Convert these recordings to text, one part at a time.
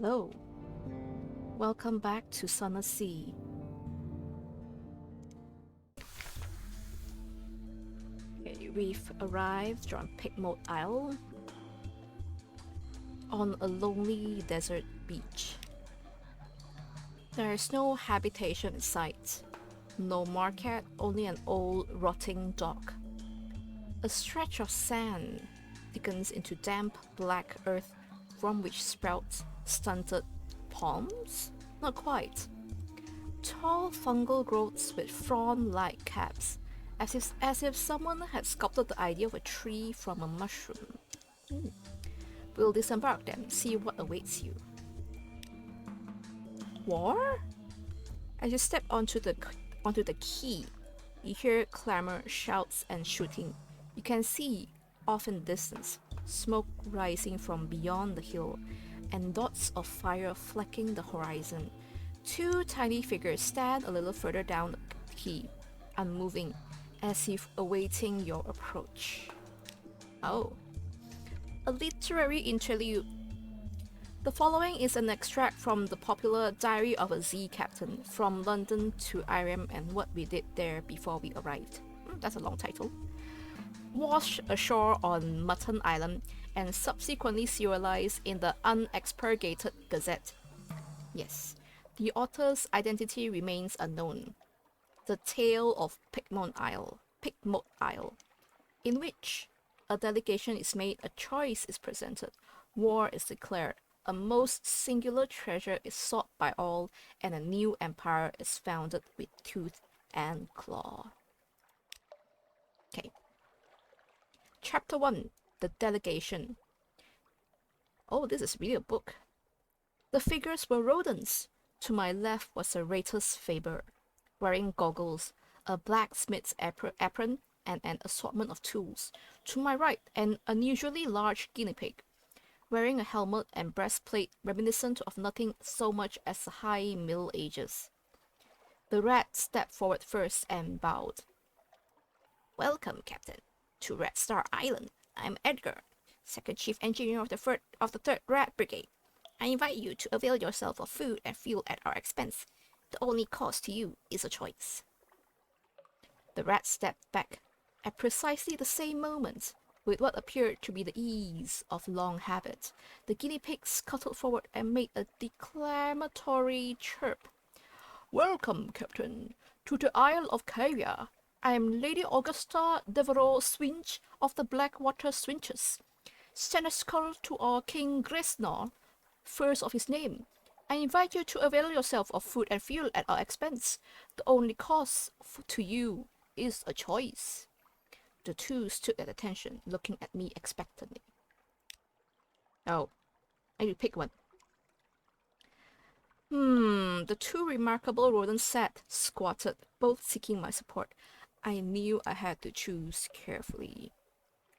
Hello, welcome back to Sunless Sea. Okay, we've arrived on Pigmote Isle on a lonely desert beach. There is no habitation in sight, no market, only an old rotting dock. A stretch of sand thickens into damp black earth from which sprout stunted palms? Not quite. Tall fungal growths with frond-like caps, as if someone had sculpted the idea of a tree from a mushroom. We'll disembark then, see what awaits you. War? As you step onto the quay, you hear clamor, shouts, and shooting. You can see, off in the distance, smoke rising from beyond the hill, and dots of fire flecking the horizon. Two tiny figures stand a little further down the quay, unmoving, as if awaiting your approach. Oh. A literary interlude. The following is an extract from the popular Diary of a Sea Captain, From London to Irem and What We Did There Before We Arrived. That's a long title. Washed ashore on Mutton Island and subsequently serialized in the Unexpurgated Gazette. Yes, the author's identity remains unknown. The Tale of Pigmote Isle, in which a delegation is made, a choice is presented, war is declared, a most singular treasure is sought by all, and a new empire is founded with tooth and claw. Okay. Chapter 1, The Delegation. Oh, this is really a book. The figures were rodents. To my left was a Ratus Faber, wearing goggles, a blacksmith's apron, and an assortment of tools. To my right, an unusually large guinea pig, wearing a helmet and breastplate reminiscent of nothing so much as the high Middle Ages. The rat stepped forward first and bowed. Welcome, Captain, to Red Star Island. I'm Edgar, Second Chief Engineer of the 3rd Rat Brigade. I invite you to avail yourself of food and fuel at our expense. The only cost to you is a choice. The rat stepped back at precisely the same moment. With what appeared to be the ease of long habit, the guinea pig scuttled forward and made a declamatory chirp. Welcome, Captain, to the Isle of Caviar. I am Lady Augusta Devereux Swinch of the Blackwater Swinches. Seneschal to our King Gresnor, first of his name. I invite you to avail yourself of food and fuel at our expense. The only cost to you is a choice. The two stood at attention, looking at me expectantly. Oh, I need to pick one. The two remarkable rodents sat, squatted, both seeking my support. I knew I had to choose carefully.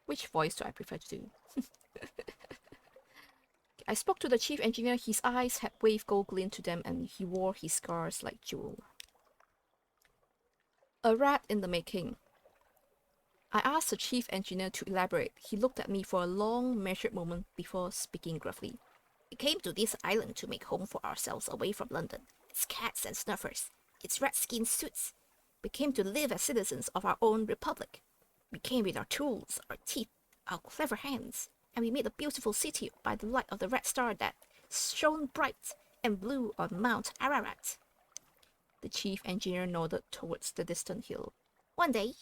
Which voice do I prefer to do? I spoke to the chief engineer. His eyes had wave gold glint to them, and he wore his scars like jewel. A rat in the making. I asked the chief engineer to elaborate. He looked at me for a long, measured moment before speaking gruffly. We came to this island to make home for ourselves away from London. It's cats and snuffers. It's rat-skin suits. We came to live as citizens of our own republic. We came with our tools, our teeth, our clever hands, and we made a beautiful city by the light of the red star that shone bright and blue on Mount Ararat. The chief engineer nodded towards the distant hill. One day,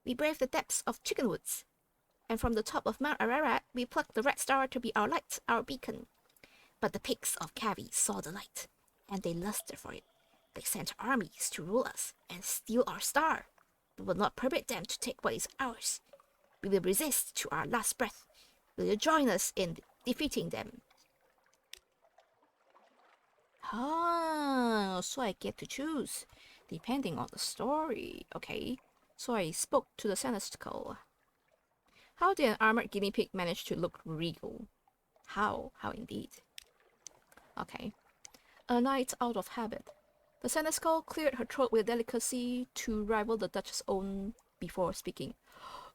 we braved the depths of Chicken Woods, and from the top of Mount Ararat we plucked the red star to be our light, our beacon. But the pigs of Cavi saw the light, and they lusted for it. They sent armies to rule us and steal our star. We will not permit them to take what is ours. We will resist to our last breath. Will you join us in defeating them? So I get to choose, depending on the story. Okay, so I spoke to the seneschal. How did an armored guinea pig manage to look regal? How indeed. Okay. A night out of habit. The seneschal cleared her throat with delicacy to rival the Duchess' own before speaking.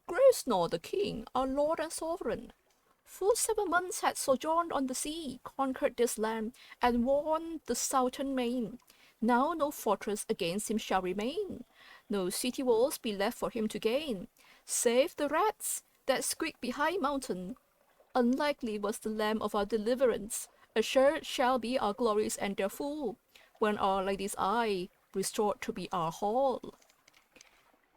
Gresnor the king, our lord and sovereign. Full 7 months had sojourned on the sea, conquered this land, and won the southern main. Now no fortress against him shall remain, no city walls be left for him to gain, save the rats that squeak behind mountain. Unlikely was the lamb of our deliverance, assured shall be our glories and their full, when our lady's eye restored to be our hall.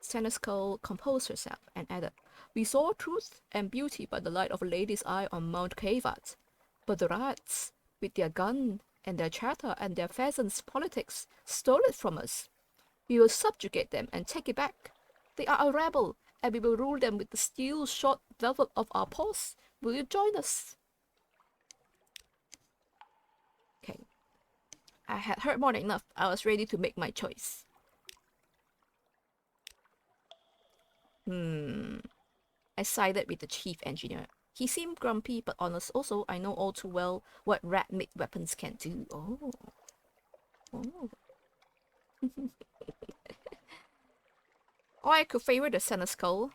Seneschal composed herself and added, We saw truth and beauty by the light of a lady's eye on Mount Cavat, but the rats, with their gun and their chatter and their pheasants' politics, stole it from us. We will subjugate them and take it back. They are a rebel, and we will rule them with the steel-shod velvet of our paws. Will you join us? Okay. I had heard more than enough. I was ready to make my choice. I sided with the chief engineer. He seemed grumpy but honest. Also, I know all too well what rat-made weapons can do. Oh. Or I could favor the Seneschal.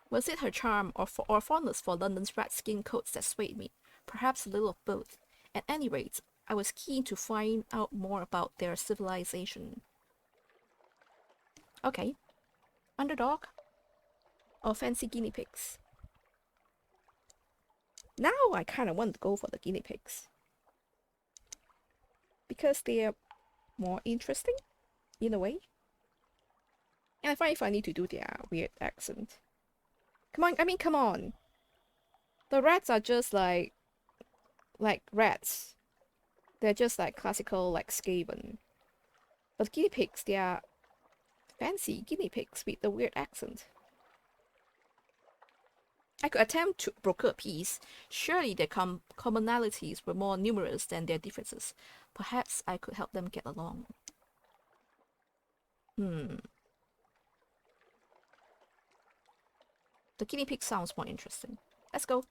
Was it her charm or fondness for London's rat-skin coats that swayed me? Perhaps a little of both. At any rate, I was keen to find out more about their civilization. Okay. Underdog. Or fancy guinea pigs. Now I kind of want to go for the guinea pigs. Because they're more interesting, in a way. And I find it funny to do their weird accent. Come on. The rats are just like rats. They're just like classical, like Skaven. But guinea pigs, they are fancy guinea pigs with the weird accent. I could attempt to broker a peace. Surely their commonalities were more numerous than their differences. Perhaps I could help them get along. The guinea pig sounds more interesting. Let's go.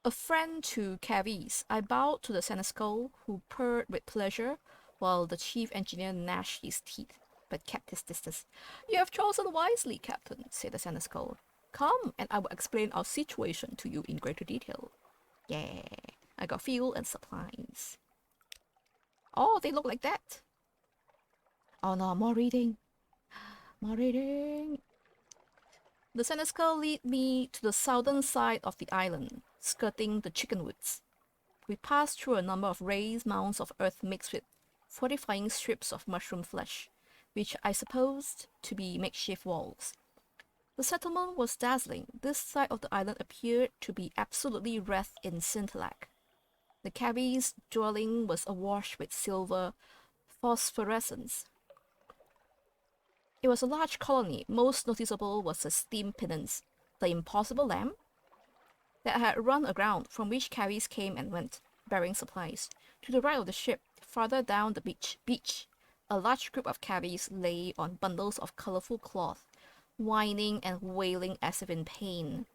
A friend to Cavies, I bowed to the Seneschal, who purred with pleasure, while the chief engineer gnashed his teeth, but kept his distance. You have chosen wisely, Captain, said the Seneschal. Come, and I will explain our situation to you in greater detail. Yeah, I got fuel and supplies. Oh, they look like that. Oh no, more reading. More reading. The Seneschal lead me to the southern side of the island, skirting the chicken woods. We passed through a number of raised mounds of earth mixed with fortifying strips of mushroom flesh, which I supposed to be makeshift walls. The settlement was dazzling. This side of the island appeared to be absolutely wreathed in scintillac. The cabby's dwelling was awash with silver phosphorescence. It was a large colony. Most noticeable was a steam pinnace, the impossible lamp, that had run aground, from which cabbies came and went, bearing supplies. To the right of the ship, farther down the beach, a large group of cabbies lay on bundles of colourful cloth, whining and wailing as if in pain.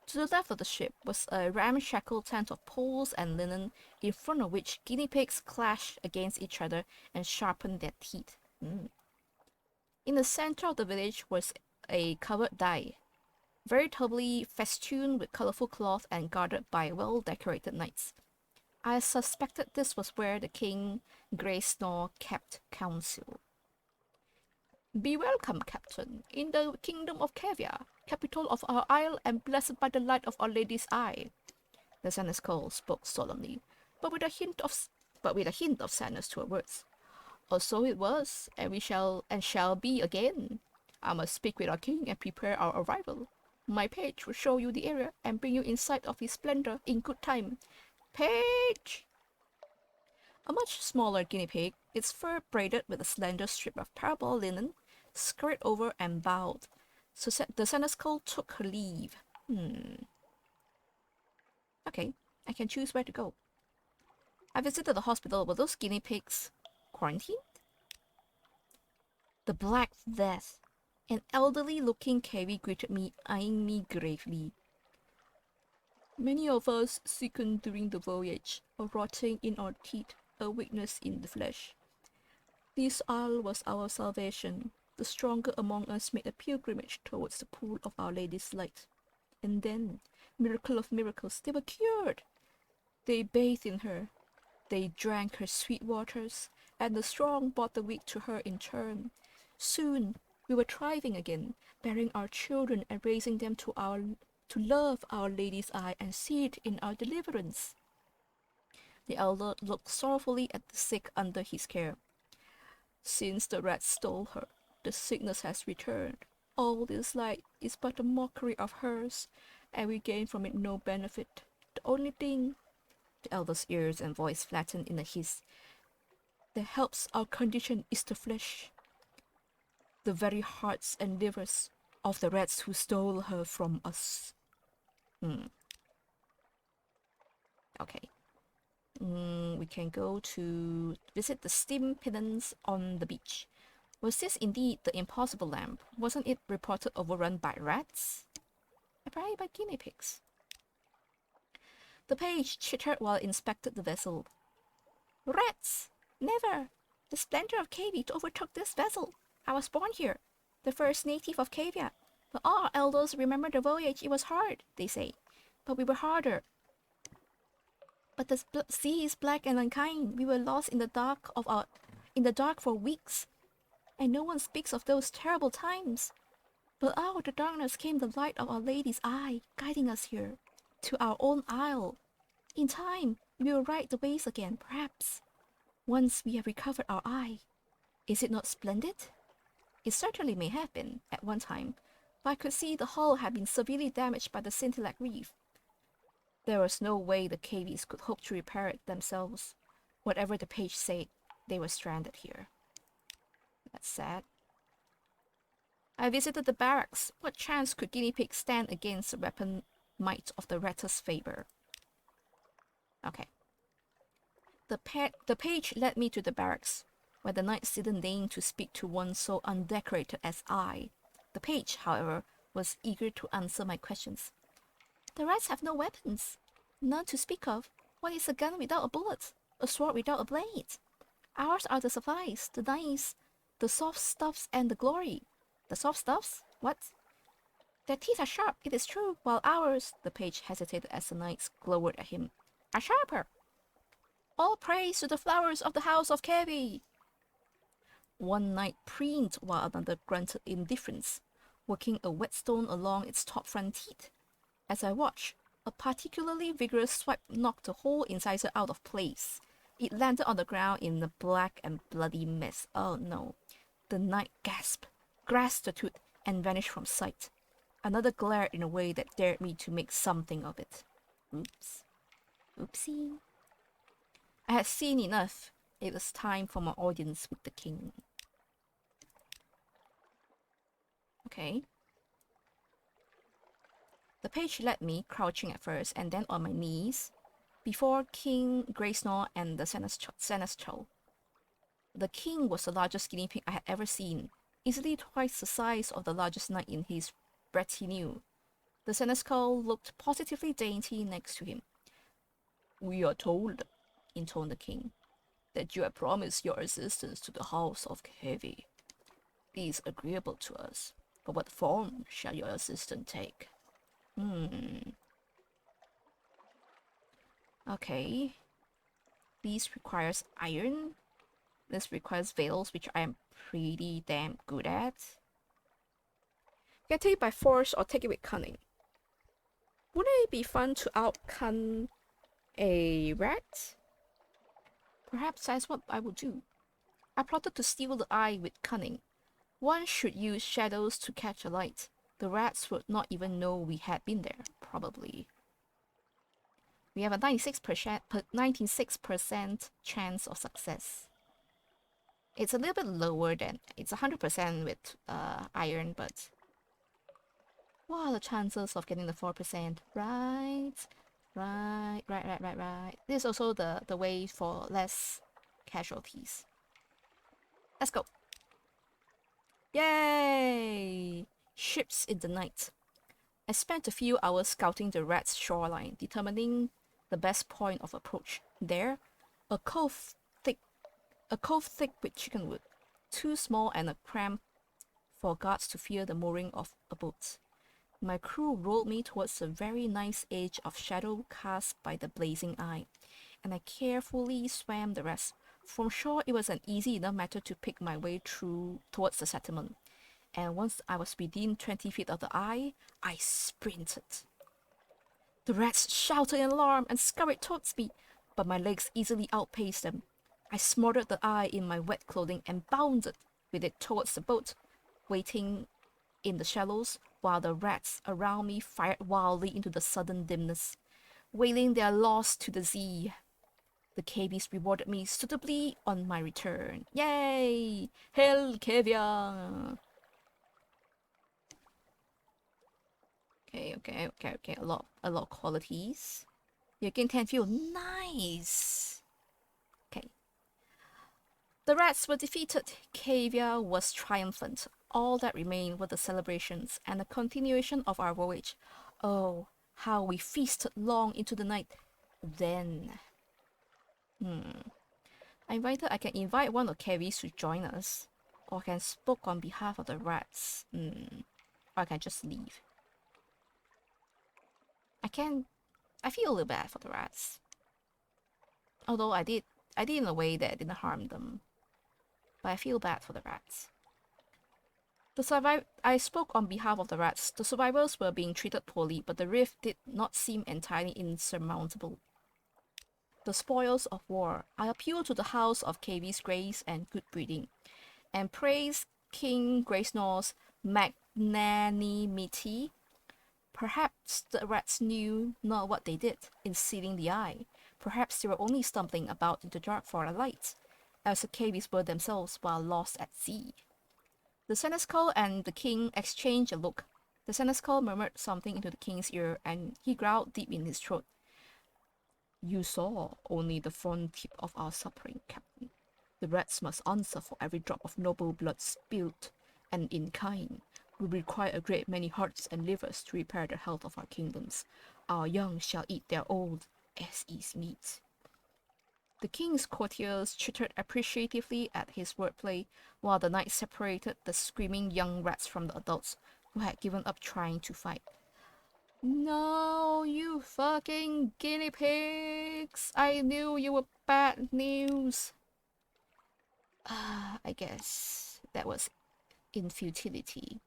To the left of the ship was a ramshackle tent of poles and linen, in front of which guinea pigs clashed against each other and sharpened their teeth. In the center of the village was a covered dais, veritably festooned with colourful cloth and guarded by well-decorated knights. I suspected this was where the king, Grey Snore, kept council. Be welcome, Captain, in the kingdom of Caviar, capital of our isle and blessed by the light of Our Lady's eye. The Seneschal spoke solemnly, but with a hint of sadness to her words. Or so it was, and we shall be again. I must speak with our king and prepare our arrival. My page will show you the area and bring you in sight of his splendor in good time. Page! A much smaller guinea pig, its fur braided with a slender strip of parabole linen, scurried over and bowed. So the Seneschal took her leave. Okay, I can choose where to go. I visited the hospital. Were those guinea pigs quarantined? The Black Death. An elderly-looking cabby greeted me, eyeing me gravely. Many of us sickened during the voyage, a rotting in our teeth, a weakness in the flesh. This isle was our salvation. the stronger among us made a pilgrimage towards the pool of Our Lady's light. And then, miracle of miracles, they were cured. They bathed in her. They drank her sweet waters, and the strong brought the weak to her in turn. Soon we were thriving again, bearing our children and raising them to love Our Lady's eye and see it in our deliverance. The elder looked sorrowfully at the sick under his care. Since the rats stole her, the sickness has returned. All this light is but a mockery of hers, and we gain from it no benefit. The only thing, the elder's ears and voice flattened in a hiss, that helps our condition is the flesh, the very hearts and livers of the rats who stole her from us. Okay. We can go to visit the steam pennants on the beach. Was this indeed the impossible lamp? Wasn't it reported overrun by rats? Apparently by guinea pigs. The page chittered while inspected the vessel. Rats! Never! The splendor of Cavia overtook this vessel. I was born here, the first native of Cavia. But all our elders remember the voyage. It was hard, they say. But we were harder. But the sea is black and unkind. We were lost in the dark for weeks, and no one speaks of those terrible times. But out of the darkness came the light of Our Lady's eye, guiding us here, to our own isle. In time, we will ride the waves again, perhaps, once we have recovered our eye. Is it not splendid? It certainly may have been, at one time, but I could see the hull had been severely damaged by the Scintillac reef. There was no way the Cavies could hope to repair it themselves. Whatever the page said, they were stranded here. That's sad. I visited the barracks. What chance could guinea pigs stand against the weapon might of the rat's favor? Okay. The page led me to the barracks, where the knights didn't deign to speak to one so undecorated as I. The page, however, was eager to answer my questions. The rats have no weapons, none to speak of. What is a gun without a bullet? A sword without a blade? Ours are the supplies, the knives, the soft stuffs, and the glory. The soft stuffs? What? Their teeth are sharp, it is true, while ours, the page hesitated as the knights glowered at him, are sharper. All praise to the flowers of the house of Cavia. One knight preened while another grunted indifference, working a whetstone along its top front teeth. As I watched, a particularly vigorous swipe knocked the whole incisor out of place. It landed on the ground in a black and bloody mess. Oh no. The knight gasped, grasped the tooth, and vanished from sight. Another glared in a way that dared me to make something of it. Oops. Oopsie. I had seen enough. It was time for my audience with the king. Okay. The page led me, crouching at first, and then on my knees, before King Graysnor and the seneschal. The king was the largest guinea pig I had ever seen, easily twice the size of the largest knight in his retinue. The seneschal looked positively dainty next to him. We are told, intoned the king, that you have promised your assistance to the house of Cavia. It is agreeable to us, but what form shall your assistance take? Okay. This requires iron. This requires veils, which I am pretty damn good at. You can take it by force or take it with cunning. Wouldn't it be fun to outcun a rat? Perhaps that's what I would do. I plotted to steal the eye with cunning. One should use shadows to catch a light. The rats would not even know we had been there, probably. We have a 96% chance of success. It's a little bit lower than, it's 100% with iron, but what are the chances of getting the 4%? Right. This is also the way for less casualties. Let's go. Yay! Ships in the night. I spent a few hours scouting the rat's shoreline, determining the best point of approach. There, a cove thick with chicken wood, too small and a cramped for guards to fear the mooring of a boat. My crew rolled me towards a very nice edge of shadow cast by the blazing eye, and I carefully swam the rest. From shore it was an easy enough matter to pick my way through towards the settlement, and once I was within 20 feet of the eye, I sprinted. The rats shouted in alarm and scurried towards me, but my legs easily outpaced them. I smothered the eye in my wet clothing and bounded with it towards the boat, waiting in the shallows while the rats around me fired wildly into the sudden dimness, wailing their loss to the sea. The cavies rewarded me suitably on my return. Yay! Hail caviar! Okay. A lot of qualities. You again 10 feel nice. Okay. The rats were defeated. Caviar was triumphant. All that remained were the celebrations and the continuation of our voyage. Oh, how we feasted long into the night. Then, I can invite one of Cavies to join us, or I can speak on behalf of the rats. Or I can just leave. I feel a little bad for the rats. Although I did in a way that didn't harm them. But I feel bad for the rats. I spoke on behalf of the rats. The survivors were being treated poorly, but the rift did not seem entirely insurmountable. The spoils of war. I appeal to the house of Cavies grace and good breeding, and praise King Gracenor's magnanimity. Perhaps the rats knew not what they did in sealing the eye. Perhaps they were only stumbling about in the dark for a light, as the Cavies were themselves while lost at sea. The seneschal and the king exchanged a look. The seneschal murmured something into the king's ear, and he growled deep in his throat. You saw only the front tip of our suffering, Captain. The rats must answer for every drop of noble blood spilled, and in kind, we require a great many hearts and livers to repair the health of our kingdoms. Our young shall eat their old, as is meet. The king's courtiers chittered appreciatively at his wordplay, while the knights separated the screaming young rats from the adults who had given up trying to fight. No, you fucking guinea pigs! I knew you were bad news. I guess that was in futility.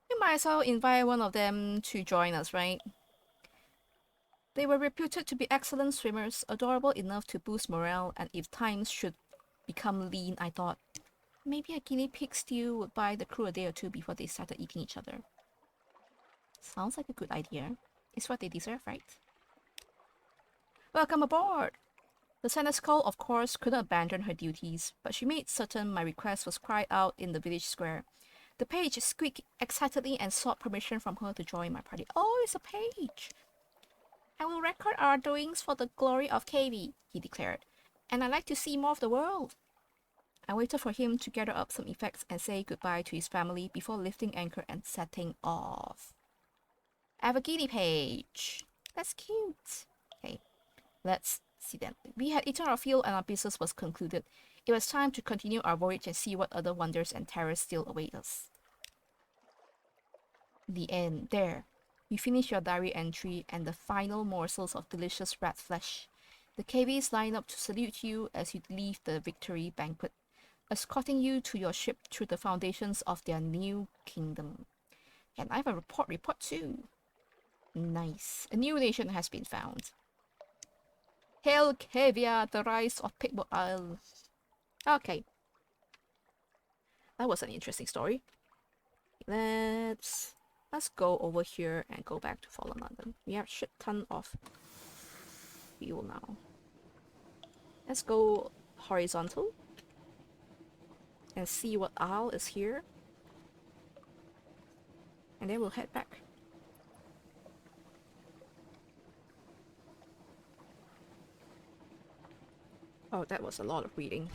We might as well invite one of them to join us, right? They were reputed to be excellent swimmers, adorable enough to boost morale, and if times should become lean, I thought, maybe a guinea pig stew would buy the crew a day or two before they started eating each other. Sounds like a good idea. It's what they deserve, right? Welcome aboard! The seneschal, of course, couldn't abandon her duties, but she made certain my request was cried out in the village square. The page squeaked excitedly and sought permission from her to join my party. Oh, it's a page! I will record our doings for the glory of KV, he declared, and I'd like to see more of the world. I waited for him to gather up some effects and say goodbye to his family before lifting anchor and setting off. I have a guinea page. That's cute. Okay, let's see then. We had eaten our fill and our business was concluded. It was time to continue our voyage and see what other wonders and terrors still await us. The end. There. You finish your diary entry and the final morsels of delicious rat flesh. The cavies line up to salute you as you leave the victory banquet, escorting you to your ship through the foundations of their new kingdom. And I have a report too. Nice. A new nation has been found. Hail Caviar, the rise of Pigmote Isle. Okay. That was an interesting story. Let's go over here and go back to Fallen London. We have a shit ton of fuel now. Let's go horizontal and see what isle is here. And then we'll head back. Oh, that was a lot of reading.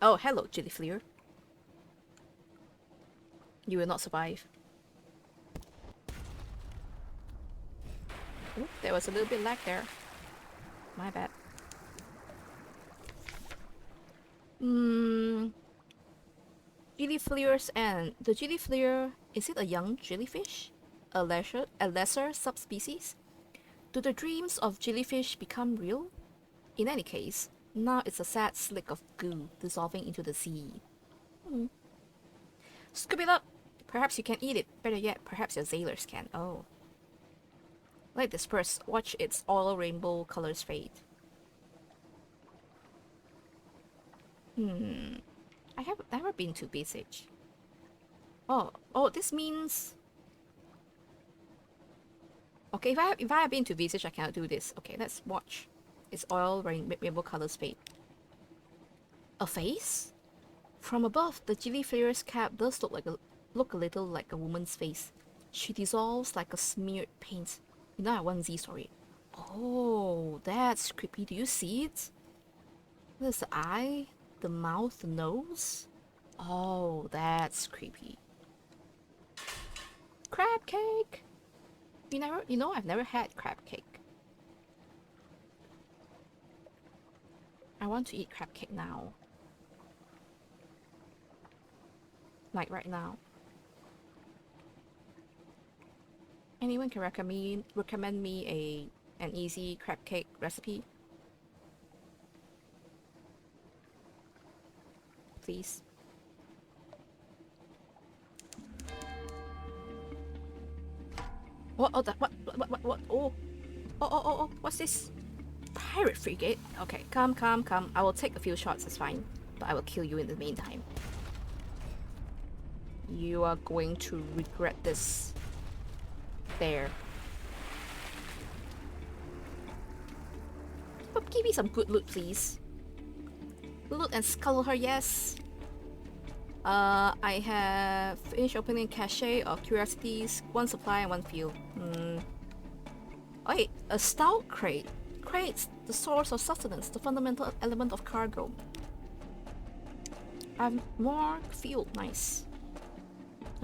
Oh, hello, Jellyfleer. You will not survive. Ooh, there was a little bit lag there. My bad. Jellyfleers and the jellyfleer, is it a young jellyfish? A lesser subspecies? Do the dreams of jellyfish become real? In any case, now it's a sad slick of goo dissolving into the sea. Scoop it up! Perhaps you can eat it. Better yet, perhaps your sailors can. Oh. Let it disperse. Watch its oil rainbow colors fade. I have never been to Beach. Oh, this means... Okay, if I have been to Beach, I cannot do this. Okay, let's watch. Its oil rainbow colors fade. A face? From above, the jellyfleer's cap does look a little like a woman's face. She dissolves like a smeared paint. You know, I want Z story. Oh, that's creepy. Do you see it? There's the eye, the mouth, the nose. Oh, that's creepy. Crab cake. I've never had crab cake. I want to eat crab cake now. Like right now. Anyone can recommend me an easy crab cake recipe? Please. What? Oh, what? Oh, what's this? Pirate frigate? Okay, come. I will take a few shots, it's fine. But I will kill you in the meantime. You are going to regret this. There. But give me some good loot, please. Loot and scuttle her, yes. I have finished opening cache of curiosities, 1 supply and 1 field. Wait, a stout crate. Crates, the source of sustenance, the fundamental element of cargo. I have more fuel, nice.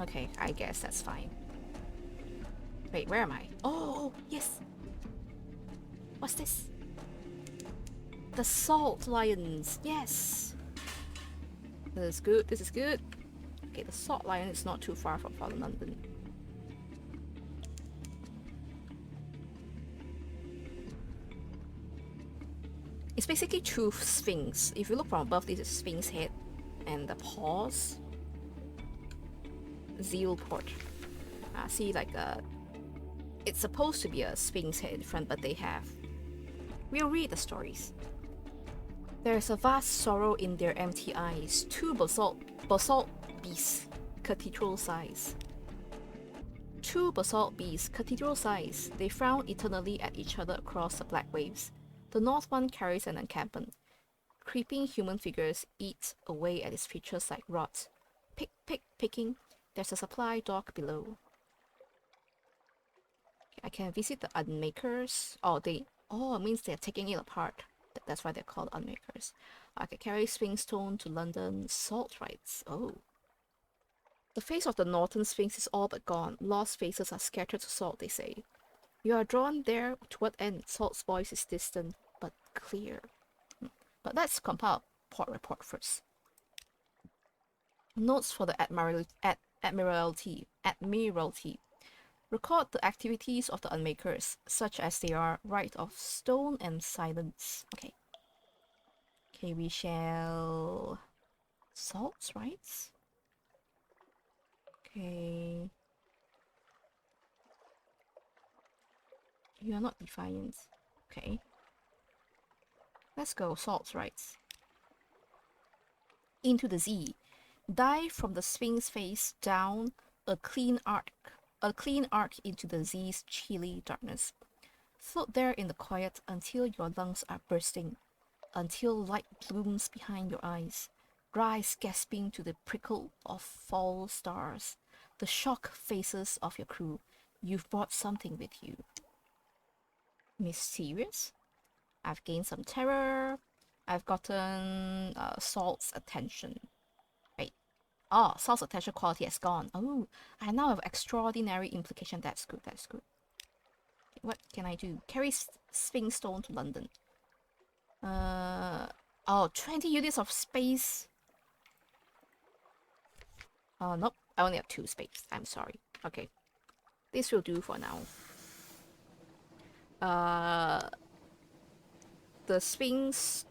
Okay, I guess that's fine. Wait, where am I? Oh, yes. What's this? The salt lions, yes. This is good. Okay, the salt lion is not too far from London. It's basically two sphinx. If you look from above, this is sphinx head and the paws. Zeal port. See, like it's supposed to be a sphinx head in front, but they have. We'll read the stories. There is a vast sorrow in their empty eyes. 2 basalt beasts, cathedral size. 2 basalt beasts, cathedral size. They frown eternally at each other across the black waves. The north one carries an encampment. Creeping human figures eat away at its features like rods. Picking. There's a supply dock below. I can visit the unmakers. It means they're taking it apart. That's why they're called unmakers. I can carry Sphinx stone to London. Salt rights. Oh. The face of the northern sphinx is all but gone. Lost faces are scattered to salt, they say. You are drawn there. To what end? Salt's voice is distant, but clear. But let's compile port report first. Notes for the Admiralty. Record the activities of the unmakers, such as they are right of stone and silence. Okay. Okay, we shall... Salt's rights? Okay. You are not defiant. Okay. Let's go, Salt's rights. Into the Z. Dive from the sphinx face down a clean arc into the Z's chilly darkness. Float there in the quiet until your lungs are bursting, until light blooms behind your eyes. Rise gasping to the prickle of fall stars, the shock faces of your crew. You've brought something with you. Mysterious? I've gained some terror. I've gotten Salt's attention. Oh, Salt's attention quality has gone. Oh, I now have extraordinary implication. That's good. What can I do? Carry Sphinx stone to London. 20 units of space. Nope, I only have 2 spades. I'm sorry. Okay, this will do for now. The Sphinx,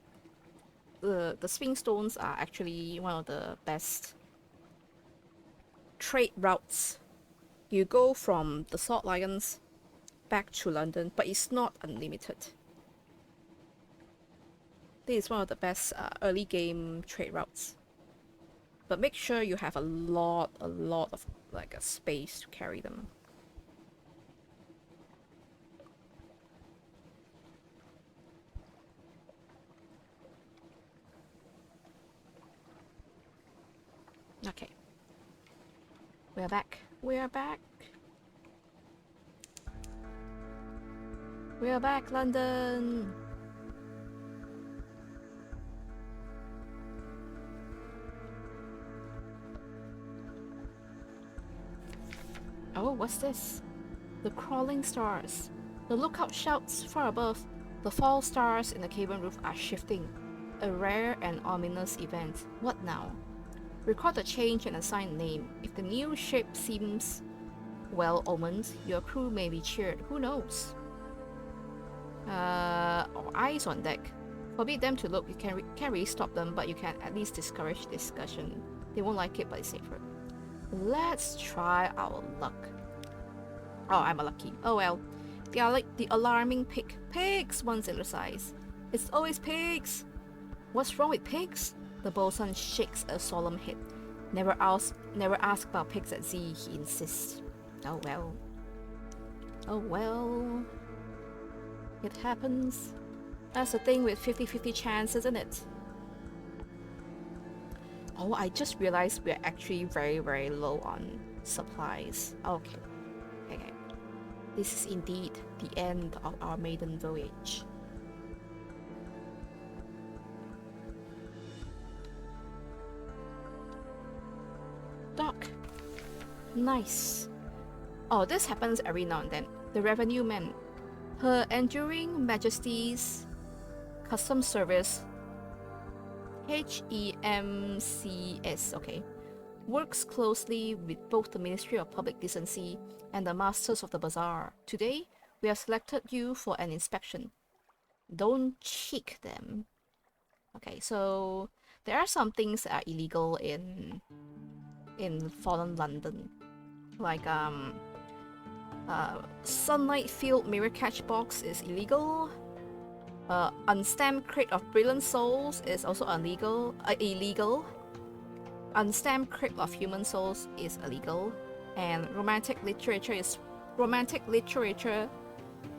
the Sphinx stones are actually one of the best trade routes. You go from the Salt Lions back to London, but it's not unlimited. This is one of the best early game trade routes. But make sure you have a lot of like a space to carry them. Okay. We're back. We're back. We're back, London. Oh, what's this? The crawling stars. The lookout shouts far above. The false stars in the cavern roof are shifting. A rare and ominous event. What now? Record the change and assign name. If the new shape seems well omened, your crew may be cheered. Who knows? Eyes on deck. Forbid them to look. You can't really stop them, but you can at least discourage discussion. They won't like it, but it's safer. Let's try our luck. Oh, I'm lucky. Oh well. They are like the alarming pig. Pigs once in their size. It's always pigs. What's wrong with pigs? The bosun shakes a solemn head. Never ask about pigs at sea, he insists. Oh well. Oh well. It happens. That's the thing with 50-50 chance, isn't it? Oh, I just realized we're actually very low on supplies. Okay. Okay. This is indeed the end of our maiden voyage. Dock. Nice. Oh, this happens every now and then. The revenue man. Her Enduring Majesty's Customs Service, HEMCS, okay, works closely with both the Ministry of Public Decency and the Masters of the Bazaar. Today, we have selected you for an inspection. Don't cheek them. Okay, so there are some things that are illegal in fallen London, like Sunlight Field Mirror Catch Box is illegal. Unstamped Crate of Brilliant Souls is also illegal. Unstamped Crate of Human Souls is illegal. And romantic literature,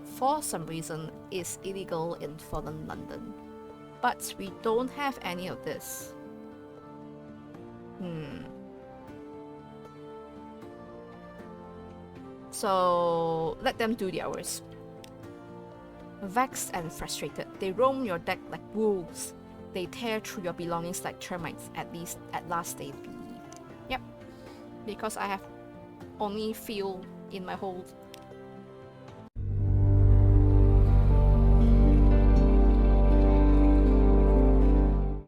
for some reason, is illegal in fallen London. But we don't have any of this. So let them do their worst. Vexed and frustrated, they roam your deck like wolves. They tear through your belongings like termites. At last they leave. Yep. Because I have only fuel in my hold.